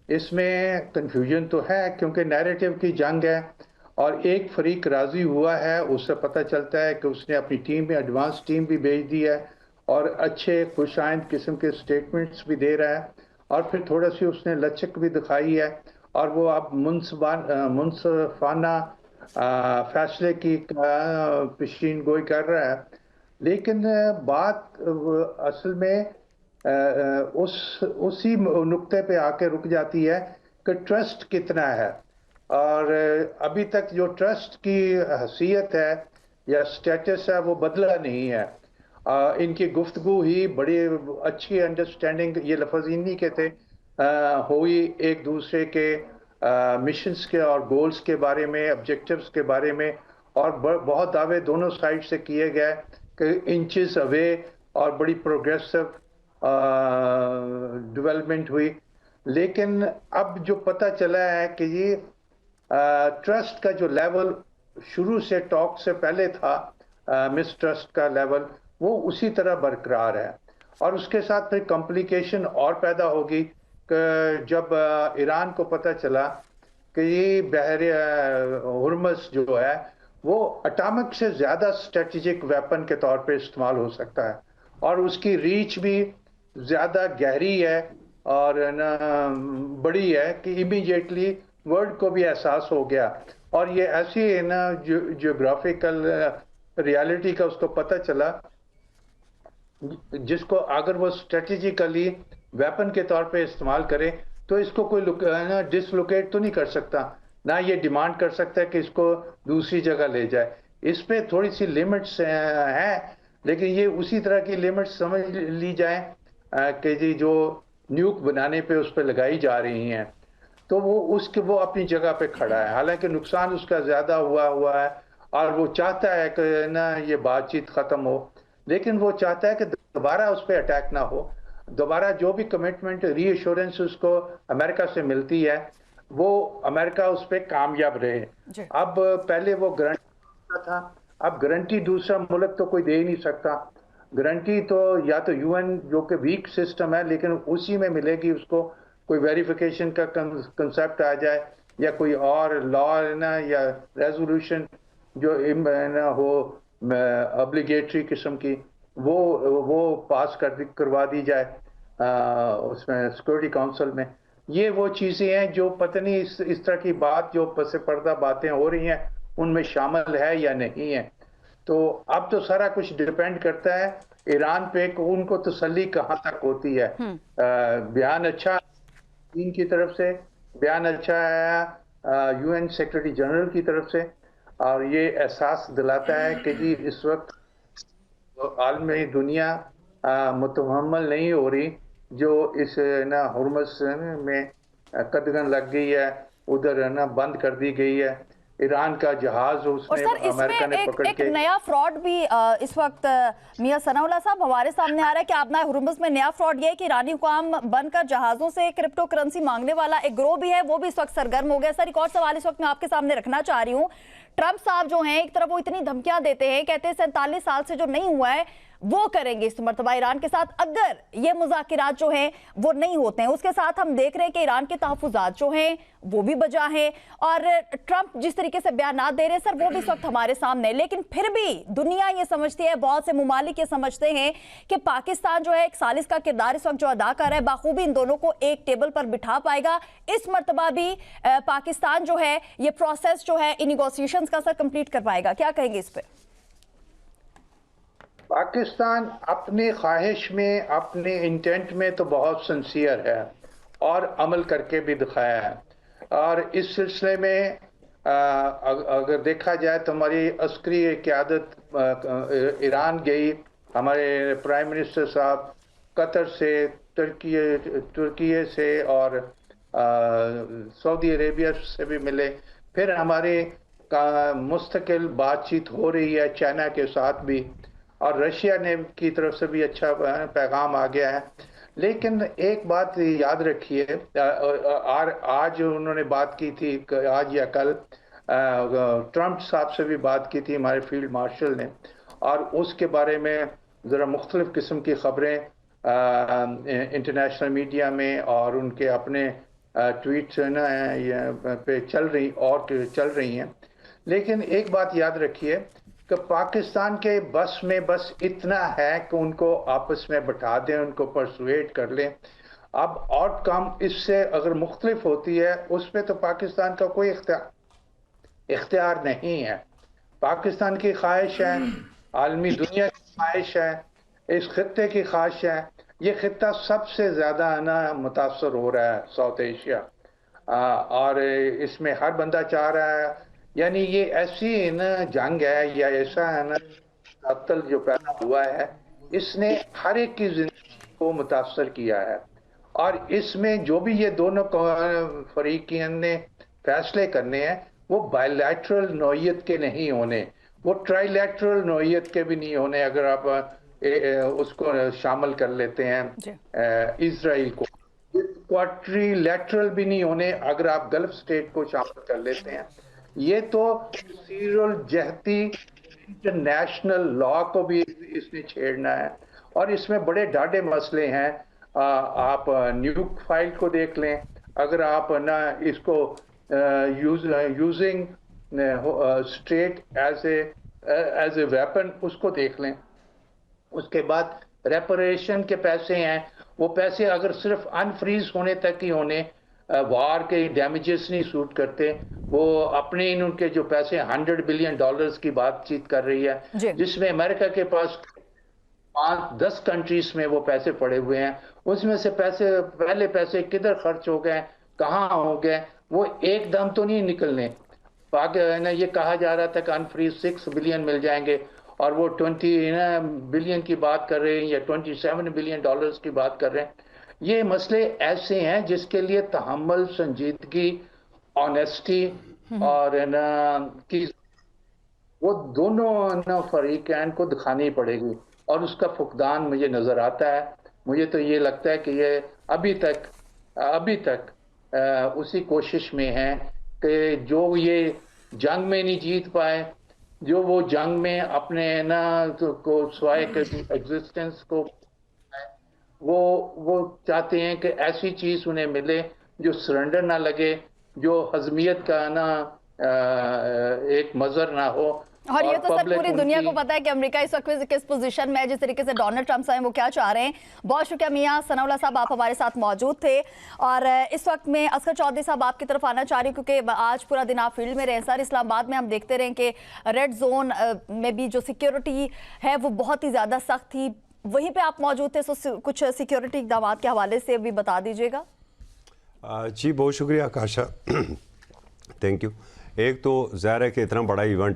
इसमें कंफ्यूजन तो है क्योंकि नैरेटिव की जंग है और एक फरीक राजी हुआ है, उससे पता चलता है कि उसने अपनी टीम में एडवांस टीम भी भेज दी है और अच्छे खुशाइंद किस्म के स्टेटमेंट्स भी दे रहा है और फिर थोड़ा सी उसने लचक भी दिखाई है और वो अब मुनसफाना फैसले की पेशीन गोई कर रहा है। लेकिन बात असल में उसी नुक्ते पे आके रुक जाती है कि ट्रस्ट कितना है। और अभी तक जो ट्रस्ट की हैसियत है या स्टेटस है वो बदला नहीं है। इनकी गुफ्तगू ही बड़ी अच्छी अंडरस्टैंडिंग, ये लफ्ज़ इन्हीं के थे, हुई एक दूसरे के मिशंस के और गोल्स के बारे में, ऑब्जेक्टिव्स के बारे में। और बहुत दावे दोनों साइड से किए गए कि इंचेस अवे और बड़ी प्रोग्रेसिव डेवलपमेंट हुई। लेकिन अब जो पता चला है कि ये ट्रस्ट का जो लेवल शुरू से टॉक से पहले था, मिसट्रस्ट का लेवल, वो उसी तरह बरकरार है। और उसके साथ फिर कॉम्प्लिकेशन और पैदा होगी कि जब ईरान को पता चला कि ये बहरे हुर्मस जो है वो एटॉमिक से ज्यादा स्ट्रेटेजिक वेपन के तौर पे इस्तेमाल हो सकता है और उसकी रीच भी ज्यादा गहरी है और ना बड़ी है कि इमीडिएटली वर्ल्ड को भी एहसास हो गया। और ये ऐसी है ना जियोग्राफिकल रियलिटी का उसको पता चला जिसको अगर वो स्ट्रेटेजिकली वेपन के तौर पे इस्तेमाल करे तो इसको कोई ना डिसलोकेट तो नहीं कर सकता, ना ये डिमांड कर सकता है कि इसको दूसरी जगह ले जाए। इस पे थोड़ी सी लिमिट्स हैं, लेकिन ये उसी तरह की लिमिट्स समझ ली जाए कि जी जो न्यूक बनाने पे उस पर लगाई जा रही हैं, तो वो अपनी जगह पे खड़ा है। हालांकि नुकसान उसका ज्यादा हुआ हुआ है और वो चाहता है कि ना ये बातचीत खत्म हो, लेकिन वो चाहता है कि दोबारा उस पर अटैक ना हो। दोबारा जो भी कमिटमेंट रीअश्योरेंस उसको अमेरिका से मिलती है वो अमेरिका उस पर कामयाब रहे। जी। अब पहले वो गारंटी था, अब गारंटी दूसरा मुल्क तो कोई दे ही नहीं सकता। गारंटी तो या तो यूएन जो कि वीक सिस्टम है लेकिन उसी में मिलेगी उसको, कोई वेरिफिकेशन का कंसेप्ट आ जाए या कोई और लॉ ना या रेजोल्यूशन जो ना हो ऑब्लिगेटरी किस्म की, वो पास करवा दी जाए उसमें सिक्योरिटी काउंसिल में। ये वो चीजें हैं जो पता नहीं इस तरह की बात जो पसे पर्दा बातें हो रही हैं उनमें शामिल है या नहीं है। तो अब तो सारा कुछ डिपेंड करता है ईरान पे कि उनको तसल्ली कहाँ तक होती है। बयान अच्छा चीन की तरफ से, बयान अच्छा आया यूएन सेक्रेटरी जनरल की तरफ से और ये एहसास दिलाता है कि जी इस वक्त आलमी दुनिया मुतहम्मल नहीं हो रही जो इस ना हुर्मस में कदगन लग गई है, उधर है ना बंद कर दी गई है। ईरान का जहाज और उसने सर इसमें अमेरिका ने एक पकड़ एक के। नया फ्रॉड भी इस वक्त मियां सनाउल्लाह साहब हमारे सामने आ रहा है कि आपना हुर्मुज़ में नया फ्रॉड ये है कि ईरानी हुकाम बनकर जहाजों से क्रिप्टो करेंसी मांगने वाला एक ग्रोह भी है, वो भी इस वक्त सरगर्म हो गया। सर एक और सवाल इस वक्त मैं आपके सामने रखना चाह रही हूँ। ट्रंप साहब जो हैं एक तरफ वो इतनी धमकियां देते हैं, कहते हैं 47 साल से जो नहीं हुआ है वो करेंगे इस मर्तबा ईरान के साथ अगर ये मुज़ाकिरात जो हैं वो नहीं होते हैं। उसके साथ हम देख रहे हैं कि ईरान के तहफ़्फ़ुज़ात जो हैं वो भी बजा है और ट्रंप जिस तरीके से बयानात दे रहे हैं सर वो भी इस वक्त हमारे सामने। लेकिन फिर भी दुनिया ये समझती है, बहुत से मुमालिक ये समझते हैं कि पाकिस्तान जो है एक सालिस का किरदार इस वक्त जो अदा कर रहा है बाखूबी इन दोनों को एक टेबल पर बिठा पाएगा। इस मर्तबा भी पाकिस्तान जो है ये प्रोसेस जो है इन निगोशिएशंस का सर कंप्लीट कर पाएगा, क्या कहेंगे इस पर? पाकिस्तान अपनी ख्वाहिश में, अपने इंटेंट में तो बहुत सिंसियर है और अमल करके भी दिखाया है। और इस सिलसिले में अगर देखा जाए तो हमारी अस्करी क़यादत ईरान गई, हमारे प्राइम मिनिस्टर साहब कतर से, तुर्की से और सऊदी अरेबिया से भी मिले। फिर हमारे मुस्तकिल बातचीत हो रही है चाइना के साथ भी और रशिया ने की तरफ से भी अच्छा पैगाम आ गया है। लेकिन एक बात याद रखिए, आज उन्होंने बात की थी, आज या कल ट्रंप साहब से भी बात की थी हमारे फील्ड मार्शल ने, और उसके बारे में ज़रा मुख्तलिफ किस्म की खबरें इंटरनेशनल मीडिया में और उनके अपने ट्वीट्स ना पे चल रही हैं। लेकिन एक बात याद रखिए कि पाकिस्तान के बस में बस इतना है कि उनको आपस में बैठा दें, उनको परसुएट कर लें। अब आउटकम इससे अगर मुख्तलिफ होती है, उस पर तो पाकिस्तान का कोई इख्तियार नहीं है। पाकिस्तान की ख्वाहिश है, आलमी दुनिया की ख्वाहिश है, इस खित्ते की ख्वाहिश है। ये खित्ता सबसे ज़्यादा ना मुतासर हो रहा है, साउथ एशिया। और इसमें हर बंदा चाह रहा है, यानी ये ऐसी ना जंग है या ऐसा है ना अतल जो पैदा हुआ है, इसने हर एक की जिंदगी को मुतासर किया है। और इसमें जो भी ये दोनों फरीकीन ने फैसले करने हैं, वो बायलैटरल नौयत के नहीं होने, वो ट्राइलैटरल नौयत के भी नहीं होने। अगर आप उसको शामिल कर लेते हैं इजराइल को, क्वाड्रिलैटरल भी नहीं होने अगर आप गल्फ स्टेट को शामिल कर लेते हैं। ये तो सीरियल जहती इंटरनेशनल लॉ को भी इसने छेड़ना है। और इसमें बड़े डाढ़े मसले हैं। आप न्यूक फाइल को देख लें, अगर आप ना इसको using state as a weapon उसको देख लें। उसके बाद रेपरेशन के पैसे हैं, वो पैसे अगर सिर्फ अनफ्रीज होने तक ही होने, वार के डैमेजेस नहीं सूट करते। वो अपने उनके जो पैसे $100 बिलियन की बातचीत कर रही है, जिसमें अमेरिका के पास 5-10 कंट्रीज में वो पैसे पड़े हुए हैं। उसमें से पहले पैसे किधर खर्च हो गए, कहाँ हो गए, वो एकदम तो नहीं निकलने। ये कहा जा रहा था कि अनफ्रीज 6 बिलियन मिल जाएंगे, और वो 20 बिलियन की बात कर रहे हैं या $27 बिलियन की बात कर रहे हैं। ये मसले ऐसे हैं जिसके लिए तहम्मुल, संजीदगी, ऑनेस्टी और की वो दोनों फरीकैन को दिखानी पड़ेगी, और उसका फुकदान मुझे नजर आता है। मुझे तो ये लगता है कि ये अभी तक उसी कोशिश में है कि जो ये जंग में नहीं जीत पाए, जो वो जंग में अपने को स्वाय के एग्जिस्टेंस को वो चाहते हैं कि ऐसी चीज उन्हें मिले जो सरेंडर ना लगे, जो हजमियत का एक मजर ना हो। और ये तो सर पूरी दुनिया को पता है कि अमेरिका इस वक्त किस पोजीशन में है, जिस तरीके से डोनाल्ड ट्रंप साहब वो क्या चाह रहे हैं। बहुत शुक्रिया मियां सनाउल्लाह साहब, आप हमारे साथ मौजूद थे। और इस वक्त में असगर चौधरी साहब आपकी तरफ आना चाह रही हूँ, क्योंकि आज पूरा दिन आप फील्ड में रहे सर। इस्लामाबाद में हम देखते रहे कि रेड जोन में भी जो सिक्योरिटी है वो बहुत ही ज़्यादा सख्त थी, वहीं पर आप मौजूद थे। सो कुछ सिक्योरिटी इकदाम के हवाले से भी बता दीजिएगा। जी बहुत शुक्रिया आकाशा, थैंक यू। एक तो ज़ाहिर है कि इतना बड़ा इवेंट